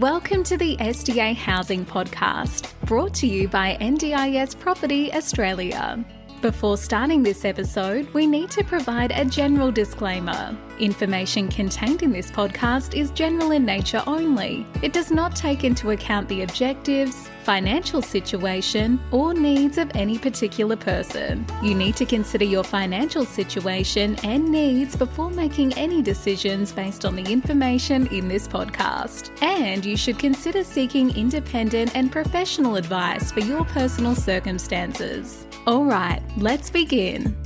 Welcome to the SDA Housing Podcast, brought to you by NDIS Property Australia. Before starting this episode, we need to provide a general disclaimer. Information contained in this podcast is general in nature only. It does not take into account the objectives, financial situation, or needs of any particular person. You need to consider your financial situation and needs before making any decisions based on the information in this podcast. And you should consider seeking independent and professional advice for your personal circumstances. All right, let's begin.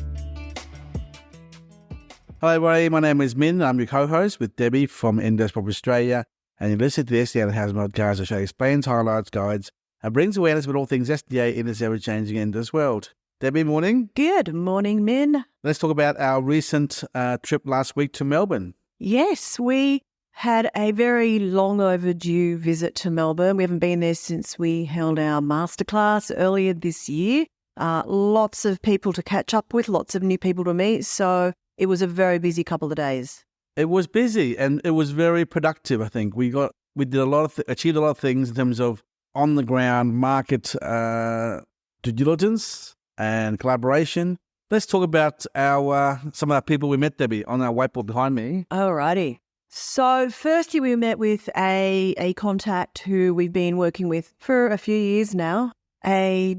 Hello everybody, my name is Minh. I'm your co-host with Debbie from NDIS Property Australia, and you listen to the SDA Housing Podcast. Australia explains, highlights, guides, and brings awareness about all things SDA in this ever-changing NDIS world. Debbie, morning. Good morning, Minh. Let's talk about our recent trip last week to Melbourne. Yes, we had a very long overdue visit to Melbourne. We haven't been there since we held our masterclass earlier this year. Lots of people to catch up with, lots of new people to meet. So it was a very busy couple of days. It was busy and it was very productive. I think we did a lot of achieved a lot of things in terms of on the ground market due diligence and collaboration. Let's talk about some of our people we met, Debbie, on our whiteboard behind me. Alrighty. So firstly, we met with a contact who we've been working with for a few years now. A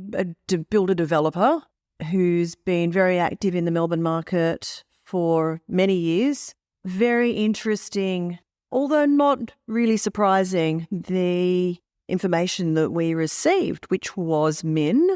builder developer who's been very active in the Melbourne market for many years. Very interesting, although not really surprising, the information that we received, which was Minh.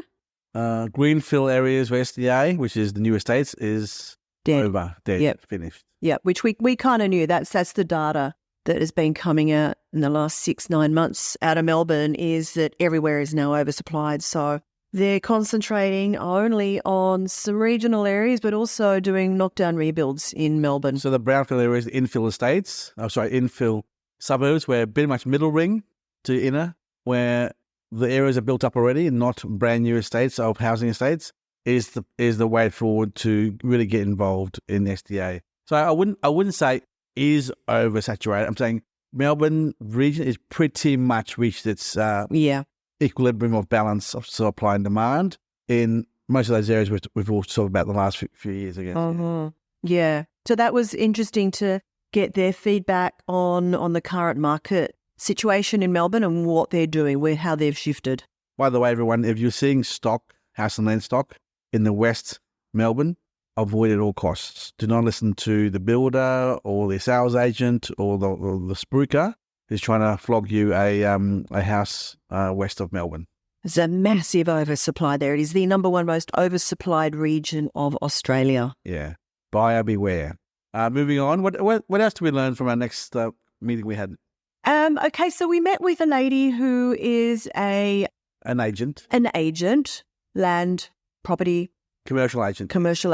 Greenfield areas for SDA, which is the new estates, is dead. Over, dead, Yep. Finished. Yeah, which we kind of knew. That's the data that has been coming out in the last 6-9 months out of Melbourne, is that everywhere is now oversupplied. So they're concentrating only on some regional areas, but also doing knockdown rebuilds in Melbourne. So the brownfield areas, infill suburbs, where pretty much middle ring to inner, where the areas are built up already and not brand new estates of housing estates, is the way forward to really get involved in SDA. So I wouldn't say is oversaturated. I'm saying Melbourne region is pretty much reached its equilibrium of balance of supply and demand in most of those areas we've all talked about the last few years, I guess. Uh-huh. Yeah. So that was interesting to get their feedback on the current market situation in Melbourne and what they're doing, how they've shifted. By the way, everyone, if you're seeing stock, house and land stock in the West Melbourne, avoid at all costs. Do not listen to the builder or the sales agent or the spruiker who's trying to flog you a house west of Melbourne. There's a massive oversupply there. It is the number one most oversupplied region of Australia. Yeah. Buyer beware. Moving on, what else did we learn from our next meeting we had? Okay, so we met with a lady who is an agent, land, property, commercial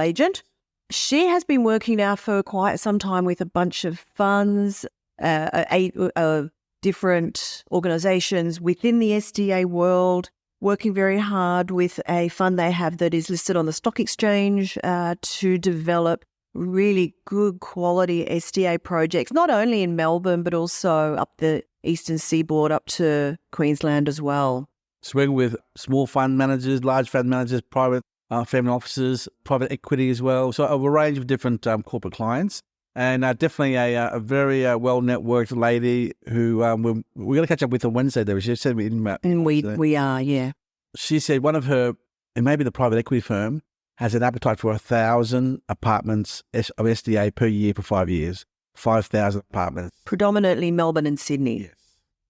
agent. She has been working now for quite some time with a bunch of funds, different organisations within the SDA world, working very hard with a fund they have that is listed on the stock exchange to develop really good quality SDA projects, not only in Melbourne but also up the eastern seaboard up to Queensland as well. Working with small fund managers, large fund managers, private family offices, private equity as well. So a range of different corporate clients. And definitely a very well-networked lady who we're going to catch up with on Wednesday, though. She said we didn't. And we are, yeah. She said one of her, and maybe the private equity firm, has an appetite for 1,000 apartments of SDA per year for 5 years. 5,000 apartments. Predominantly Melbourne and Sydney. Yes.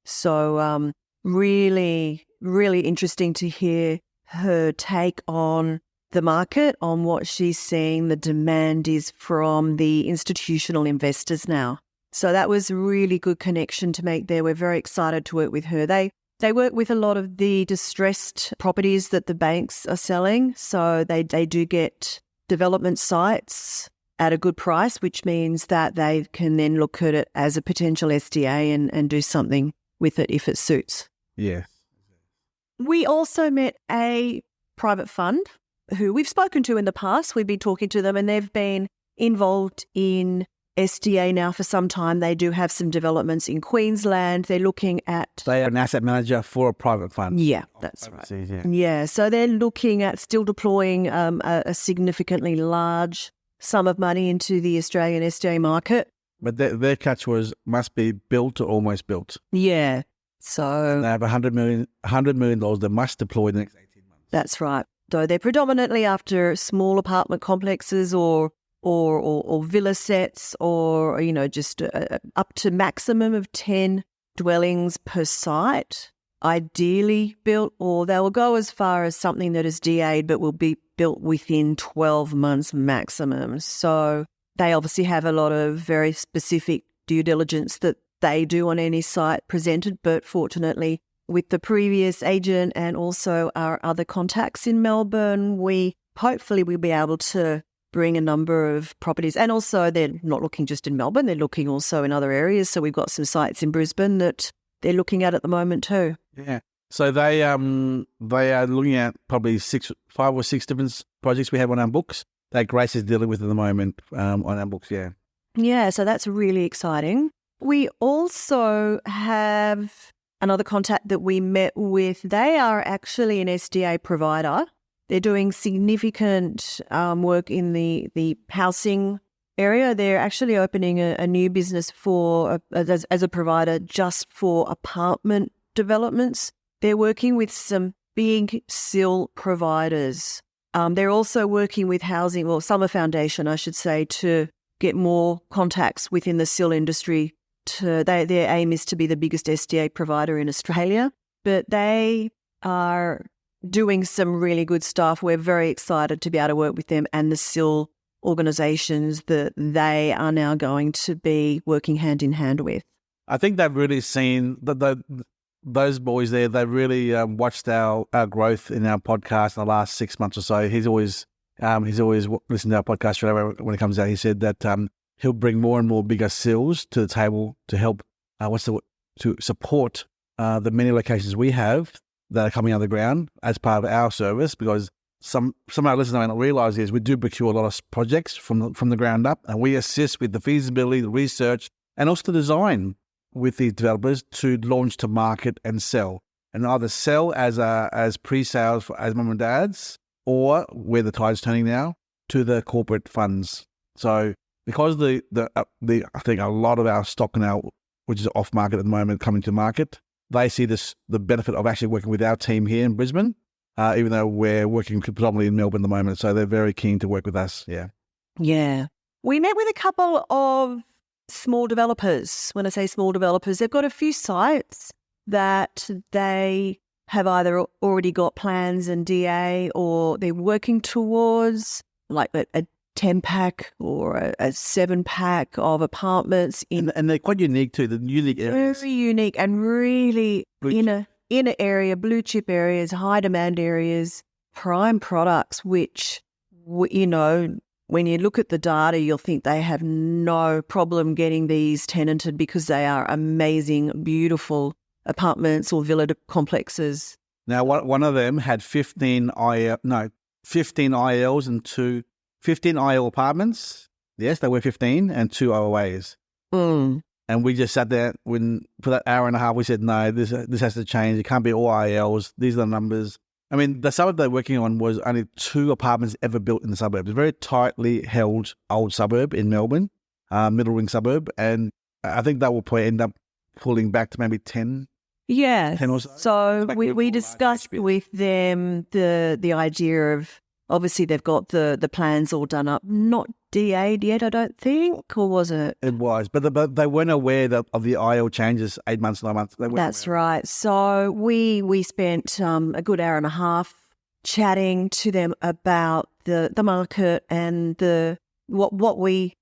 So really, really interesting to hear her take on the market, on what she's seeing the demand is from the institutional investors now. So that was a really good connection to make there. We're very excited to work with her. They work with a lot of the distressed properties that the banks are selling. So they do get development sites at a good price, which means that they can then look at it as a potential SDA and do something with it if it suits. Yeah. We also met a private fund who we've spoken to in the past. We've been talking to them and they've been involved in SDA now for some time. They do have some developments in Queensland. They're looking at... They are an asset manager for a private fund. Yeah, that's right. Overseas, Yeah, so they're looking at still deploying a significantly large sum of money into the Australian SDA market. But their catch was must be built or almost built. Yeah, so... They have $100 million they must deploy in the next 18 months. That's right. So they're predominantly after small apartment complexes or villa sets or, just up to maximum of 10 dwellings per site, ideally built, or they will go as far as something that is DA'd but will be built within 12 months maximum. So they obviously have a lot of very specific due diligence that they do on any site presented, but fortunately with the previous agent and also our other contacts in Melbourne, hopefully we'll be able to bring a number of properties. And also they're not looking just in Melbourne, they're looking also in other areas. So we've got some sites in Brisbane that they're looking at the moment too. Yeah. So they are looking at probably 5 or 6 different projects we have on our books that Grace is dealing with at the moment on our books, yeah. Yeah, so that's really exciting. We also have another contact that we met with. They are actually an SDA provider. They're doing significant work in the housing area. They're actually opening a new business as a provider just for apartment developments. They're working with some big SIL providers. They're also working with Summer Foundation, I should say, to get more contacts within the SIL industry. Their aim is to be the biggest SDA provider in Australia, but they are doing some really good stuff. We're very excited to be able to work with them and the SIL organisations that they are now going to be working hand in hand with. I think they've really seen those boys there. They really watched our growth in our podcast in the last 6 months or so. He's always listened to our podcast straight away when it comes out. He said that he'll bring more and more bigger SILs to the table to help to support the many locations we have that are coming out of the ground as part of our service, because some of our listeners may not realise is we do procure a lot of projects from the ground up, and we assist with the feasibility, the research, and also the design with these developers to launch to market and sell, and either sell as pre-sales as mum and dads, or where the tide's turning now, to the corporate funds. So because I think a lot of our stock now, which is off market at the moment, coming to market, they see the benefit of actually working with our team here in Brisbane, even though we're working predominantly in Melbourne at the moment. So they're very keen to work with us. Yeah. Yeah. We met with a couple of small developers. When I say small developers, they've got a few sites that they have either already got plans and DA, or they're working towards like a 10-pack or a 7-pack of apartments. And they're quite unique too, the unique areas. Very unique and really inner area, blue chip areas, high demand areas, prime products, which, when you look at the data, you'll think they have no problem getting these tenanted because they are amazing, beautiful apartments or villa complexes. Now, one of them had 15 ILs and 15 IL apartments. Yes, they were 15 and 2 OOAs. Mm. And we just sat there for that hour and a half. We said, no, this has to change. It can't be all ILs. These are the numbers. I mean, the suburb they're working on was only 2 apartments ever built in the suburb. It's a very tightly held old suburb in Melbourne, middle ring suburb. And I think that will probably end up pulling back to maybe 10. Yeah. 10 or so. So we discussed with them the idea of, obviously they've got the plans all done up, not DA'd yet, I don't think, or was it? It was, but they weren't aware of the IL changes 8 months, 9 months. That's right. So we spent a good hour and a half chatting to them about the market and what we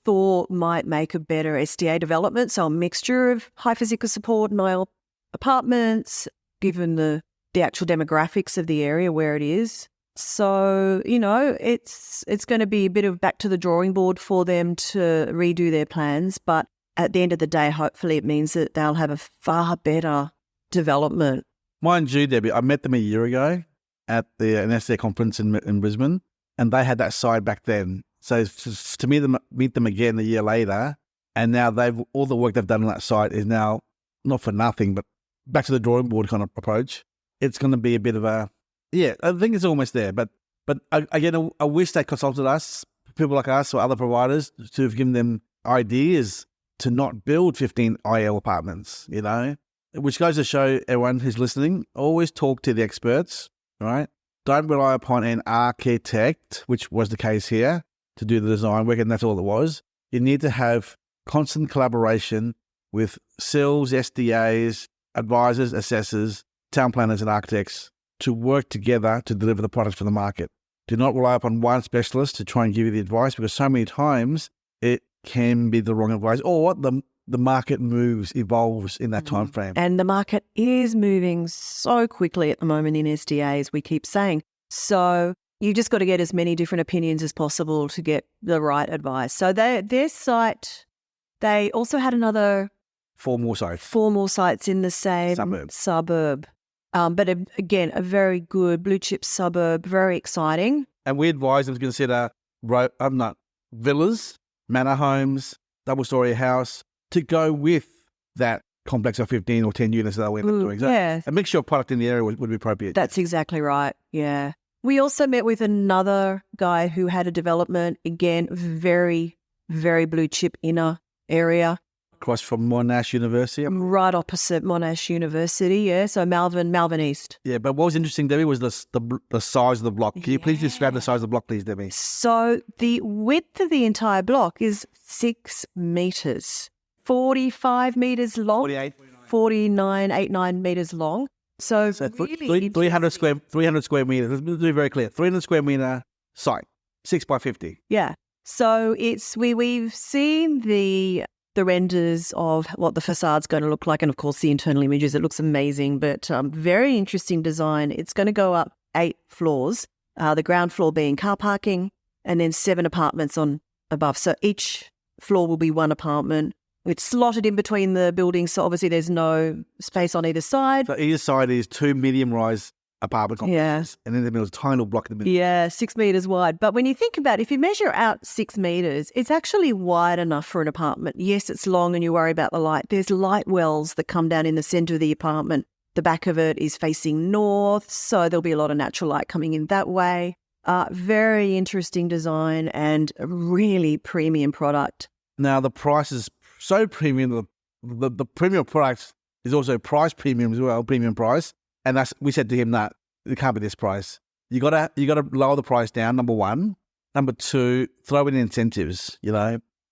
thought might make a better SDA development. So a mixture of high physical support and IL apartments, given the actual demographics of the area where it is. So, it's going to be a bit of back to the drawing board for them to redo their plans. But at the end of the day, hopefully it means that they'll have a far better development. Mind you, Debbie, I met them a year ago at an SDA conference in Brisbane, and they had that side back then. So to meet them again a year later, and now all the work they've done on that site is now not for nothing, but back to the drawing board kind of approach. It's going to be a bit of I think it's almost there. But again, I wish they consulted us, people like us or other providers, to have given them ideas to not build 15 IL apartments, which goes to show everyone who's listening, always talk to the experts, right? Don't rely upon an architect, which was the case here, to do the design work, and that's all it was. You need to have constant collaboration with CILs, SDAs, advisors, assessors, town planners and architects to work together to deliver the products for the market. Do not rely upon one specialist to try and give you the advice, because so many times it can be the wrong advice, or the market evolves in that time frame. And the market is moving so quickly at the moment in SDA, as we keep saying. So you just got to get as many different opinions as possible to get the right advice. So their site, they also had another 4 more sites. 4 more sites in the same suburb. But again, a very good blue chip suburb, very exciting. And we advise them to consider villas, manor homes, double-story house, to go with that complex of 15 or 10 units that they'll end up doing. So yeah. A mixture of product in the area would be appropriate. That's exactly right, yeah. We also met with another guy who had a development, again, very, very blue chip inner area. Across from Monash University. Right opposite Monash University, yeah. So Melbourne East. Yeah, but what was interesting, Debbie, was the size of the block. Can you please describe the size of the block, please, Debbie? So the width of the entire block is 6 metres, 45 metres long, 89 metres long. So really 300 square metres. Let's be very clear. 300 square metre site, 6 by 50. Yeah. So we've seen the renders of what the facade's going to look like, and of course the internal images. It looks amazing, but very interesting design. It's going to go up 8 floors, the ground floor being car parking, and then 7 apartments on above. So each floor will be 1 apartment. It's slotted in between the buildings, so obviously there's no space on either side. So either side is 2 medium-rise apartment complexes, yeah. And then the middle is a tiny little block in the middle. Yeah, 6 metres wide. But when you think about it, if you measure out 6 metres, it's actually wide enough for an apartment. Yes, it's long and you worry about the light. There's light wells that come down in the centre of the apartment. The back of it is facing north, so there'll be a lot of natural light coming in that way. Very interesting design and a really premium product. Now, the price is so premium. The premium product is also price premium as well, premium price. And we said to him that it can't be this price. You gotta lower the price down, number one. Number two, throw in incentives,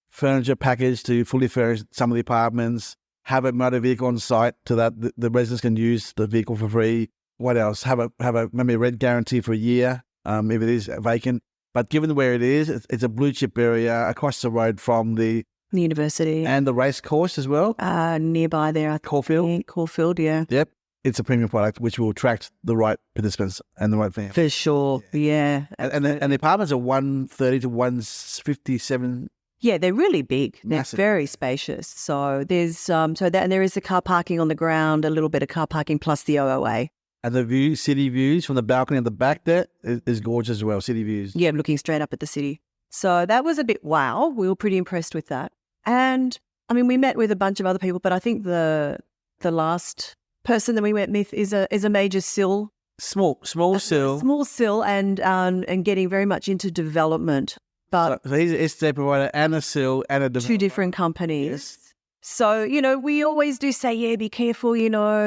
furniture package to fully furnish some of the apartments, have a motor vehicle on site so that the residents can use the vehicle for free. What else? Have a maybe a rent guarantee for a year, if it is vacant. But given where it is, it's a blue chip area across the road from the university and the race course as well. Nearby there, Caulfield, yeah. Yep. It's a premium product which will attract the right participants and the right families. For sure, yeah. And the apartments are 130 to 157. Yeah, they're really big. They're massive. Very spacious. So there's and there is the car parking on the ground, a little bit of car parking plus the OOA. And the city views from the balcony at the back there is gorgeous as well. City views. Yeah, looking straight up at the city. So that was a bit wow. We were pretty impressed with that. And I mean, we met with a bunch of other people, but I think the last person that we met with is a major CIL. Small CIL and getting very much into development. But so he's an estate provider and a CIL and a developer. 2 different companies. Yes. So, we always do say, yeah, be careful,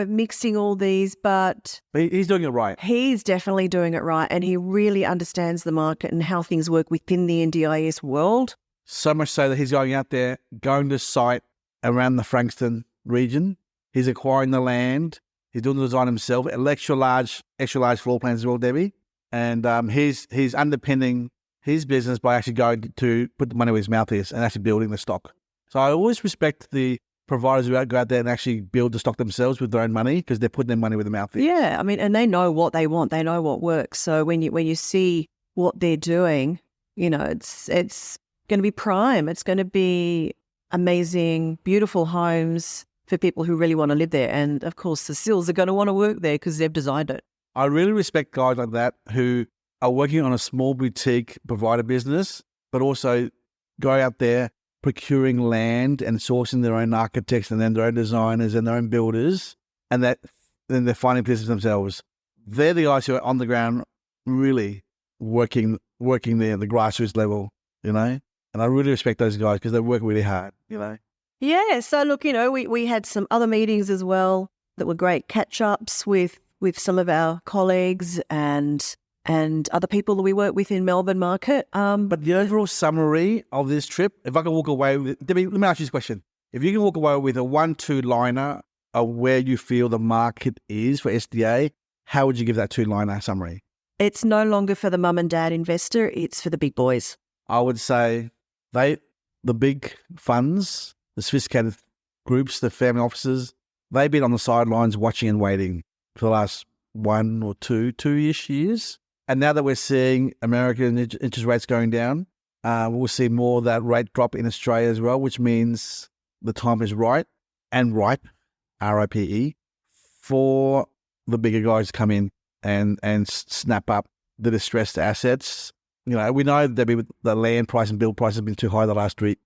mixing all these, but he's doing it right. He's definitely doing it right, and he really understands the market and how things work within the NDIS world. So much so that he's going out there, going to site around the Frankston region. He's acquiring the land. He's doing the design himself. Extra large floor plans as well, Debbie. And he's underpinning his business by actually going to put the money where his mouth is and actually building the stock. So I always respect the providers who go out there and actually build the stock themselves with their own money because they're putting their money where their mouth is. Yeah, I mean, and they know what they want. They know what works. So when you see what they're doing, it's going to be prime. It's going to be amazing, beautiful homes for people who really want to live there. And, of course, the CILs are going to want to work there because they've designed it. I really respect guys like that who are working on a small boutique provider business but also go out there procuring land and sourcing their own architects and then their own designers and their own builders, and then they're finding business themselves. They're the guys who are on the ground really working there at the grassroots level, you know? And I really respect those guys because they work really hard, you know? Yeah. So look, you know, we had some other meetings as well that were great catch-ups with some of our colleagues and other people that we work with in Melbourne market. But the overall summary of this trip, if I can walk away with, Debbie, let me ask you this question. If you can walk away with a 1-2 liner of where you feel the market is for SDA, how would you give that 2-liner summary? It's no longer for the mum and dad investor, it's for the big boys. I would say the big funds, the sophisticated groups, the family offices, they've been on the sidelines watching and waiting for the last 1 or 2-ish years. And now that we're seeing American interest rates going down, we'll see more of that rate drop in Australia as well, which means the time is right and ripe, RIPE, for the bigger guys to come in and snap up the distressed assets. You know, we know that the land price and build price have been too high the last 2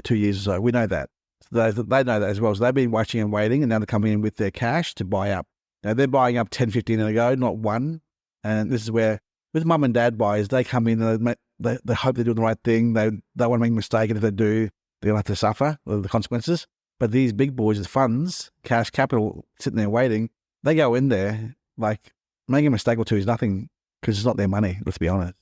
years or so. We know that. So they know that as well. So they've been watching and waiting, and now they're coming in with their cash to buy up. Now, they're buying up 10, 15 and ago, not one. And this is where, with mum and dad buyers, they come in and they hope they're doing the right thing. They don't want to make a mistake, and if they do, they're going to have to suffer the consequences. But these big boys with funds, cash capital, sitting there waiting, they go in there, like, making a mistake or two is nothing because it's not their money, let's be honest.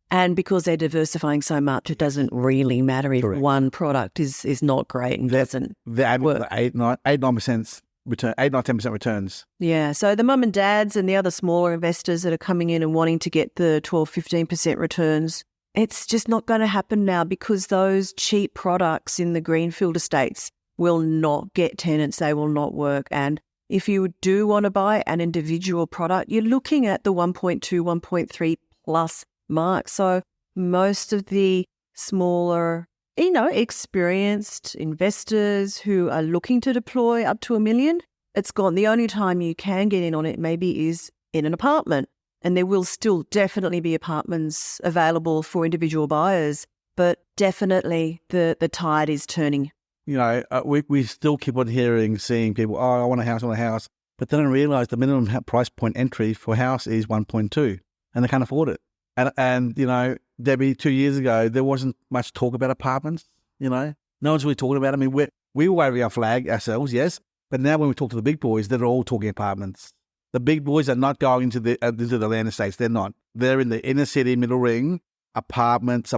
And because they're diversifying so much, it doesn't really matter if one product is not great and doesn't work. 8-9% return, 8-10% returns. Yeah. So the mum and dads and the other smaller investors that are coming in and wanting to get the 12-15% returns, it's just not going to happen now because those cheap products in the greenfield estates will not get tenants. They will not work. And if you do want to buy an individual product, you're looking at the 1.2, 1.3 plus mark. So most of the smaller, experienced investors who are looking to deploy up to $1 million, it's gone. The only time you can get in on it maybe is in an apartment. And there will still definitely be apartments available for individual buyers, but definitely the tide is turning. We still keep on seeing people, I want a house. But then I realise the minimum price point entry for a house is 1.2 and they can't afford it. And Debbie, 2 years ago, there wasn't much talk about apartments, No one's really talking about it. I mean, we were waving our flag ourselves, yes. But now when we talk to the big boys, they're all talking apartments. The big boys are not going into the land estates. They're not. They're in the inner city, middle ring, apartments.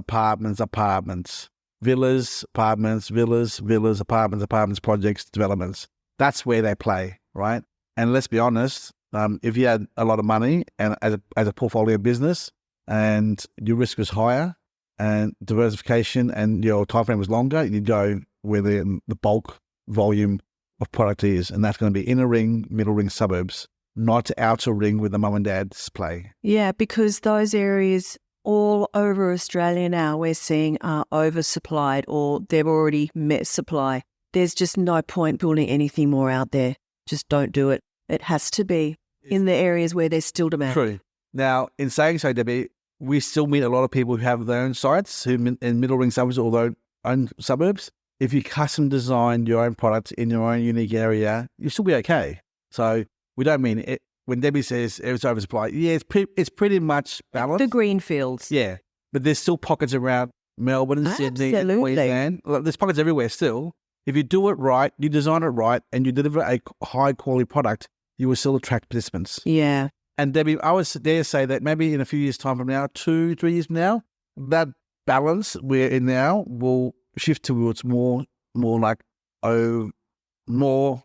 Villas, apartments, apartments, projects, developments. That's where they play, right? And let's be honest, if you had a lot of money and as a portfolio business and your risk was higher and diversification and your time frame was longer, you'd go where the bulk volume of product is, and that's going to be inner ring, middle ring suburbs, not outer ring where the mum and dad's play. Yeah, because those areas all over Australia now we're seeing are oversupplied or they've already met supply. There's just no point building anything more out there. Just don't do it. It has to be in the areas where there's still demand. True. Now, in saying so, Debbie, we still meet a lot of people who have their own sites, who in middle ring suburbs or their own suburbs. If you custom design your own product in your own unique area, you'll still be okay. So we don't mean it. When Debbie says it's oversupply, yeah, it's pretty much balanced. The green fields. Yeah. But there's still pockets around Melbourne and Sydney and Queensland. There's pockets everywhere still. If you do it right, you design it right, and you deliver a high-quality product, you will still attract participants. Yeah. And Debbie, I would dare say that maybe in a few years' time from now, 2-3 years from now, that balance we're in now will shift towards more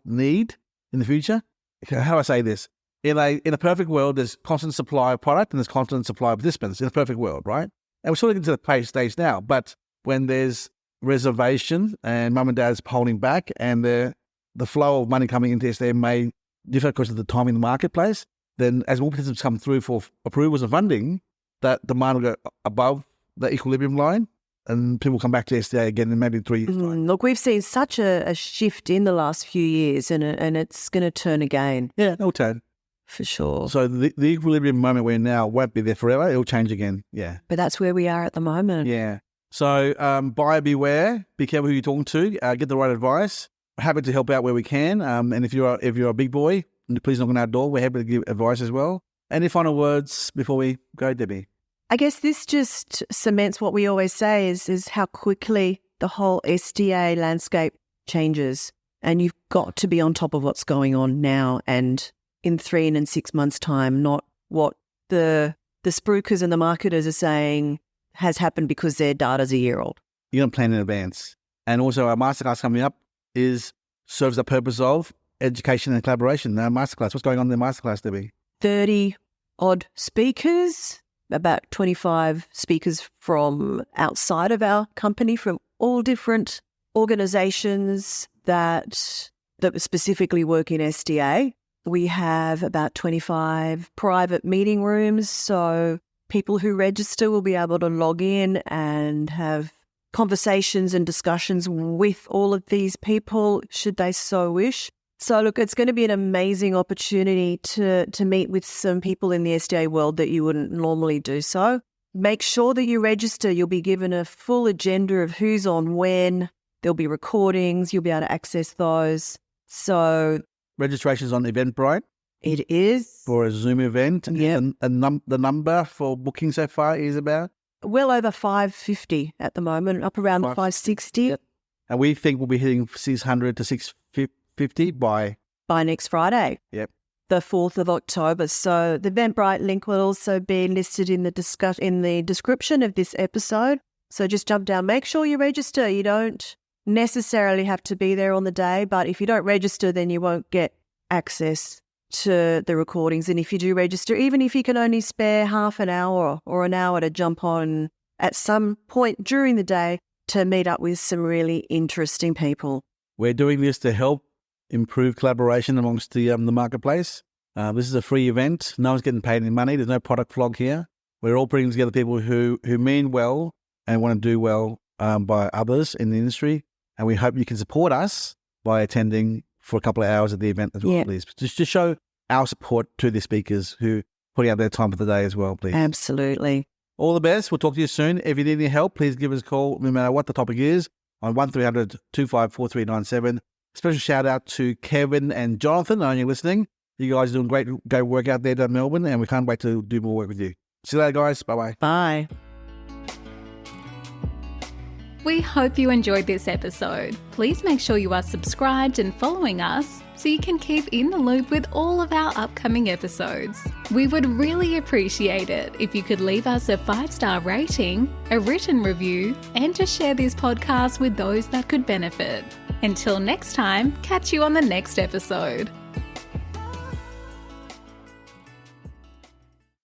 need in the future. How do I say this? In a perfect world, there's constant supply of product and there's constant supply of participants in a perfect world, right? And we're sort of getting to the stage now. But when there's reservation and mum and dad's holding back and the flow of money coming into SDA may differ because of the timing in the marketplace, then as more participants come through for approvals and funding, that demand will go above the equilibrium line and people come back to SDA again in maybe 3 years' time. Look, we've seen such a shift in the last few years and it's going to turn again. Yeah, it'll turn. For sure. So the equilibrium moment we're in now won't be there forever. It'll change again. Yeah. But that's where we are at the moment. Yeah. So buyer beware. Be careful who you're talking to. Get the right advice. Happy to help out where we can. And if you're a big boy, please knock on our door. We're happy to give advice as well. Any final words before we go, Debbie? I guess this just cements what we always say is how quickly the whole SDA landscape changes. And you've got to be on top of what's going on now and in 3 and 6 months' time, not what the spruikers and the marketers are saying has happened because their data's a year old. You're going to plan in advance. And also our masterclass coming up serves the purpose of education and collaboration. Our masterclass, what's going on in the masterclass, Debbie? 30-odd speakers, about 25 speakers from outside of our company, from all different organisations that specifically work in SDA. We have about 25 private meeting rooms, so people who register will be able to log in and have conversations and discussions with all of these people, should they so wish. So look, it's going to be an amazing opportunity to meet with some people in the SDA world that you wouldn't normally do so. Make sure that you register. You'll be given a full agenda of who's on when. There'll be recordings. You'll be able to access those. So registration's on Eventbrite. It is. For a Zoom event. Yeah. And the number for booking so far is about? Well over 550 at the moment, up around 560. Yep. And we think we'll be hitting 600 to 650 by next Friday. Yep. The 4th of October. So the Eventbrite link will also be listed in the description of this episode. So just jump down. Make sure you register. You don't necessarily have to be there on the day, but if you don't register, then you won't get access to the recordings. And if you do register, even if you can only spare half an hour or an hour to jump on at some point during the day to meet up with some really interesting people. We're doing this to help improve collaboration amongst the marketplace. This is a free event. No one's getting paid any money. There's no product flog here. We're all bringing together people who mean well and want to do well by others in the industry. And we hope you can support us by attending for a couple of hours at the event as well, please. Just to show our support to the speakers who putting out their time for the day as well, please. Absolutely. All the best. We'll talk to you soon. If you need any help, please give us a call, no matter what the topic is, on 1300 254397. Special shout out to Kevin and Jonathan. I know you're listening. You guys are doing great work out there down Melbourne, and we can't wait to do more work with you. See you later, guys. Bye-bye. Bye. We hope you enjoyed this episode. Please make sure you are subscribed and following us so you can keep in the loop with all of our upcoming episodes. We would really appreciate it if you could leave us a 5-star rating, a written review, and to share this podcast with those that could benefit. Until next time, catch you on the next episode.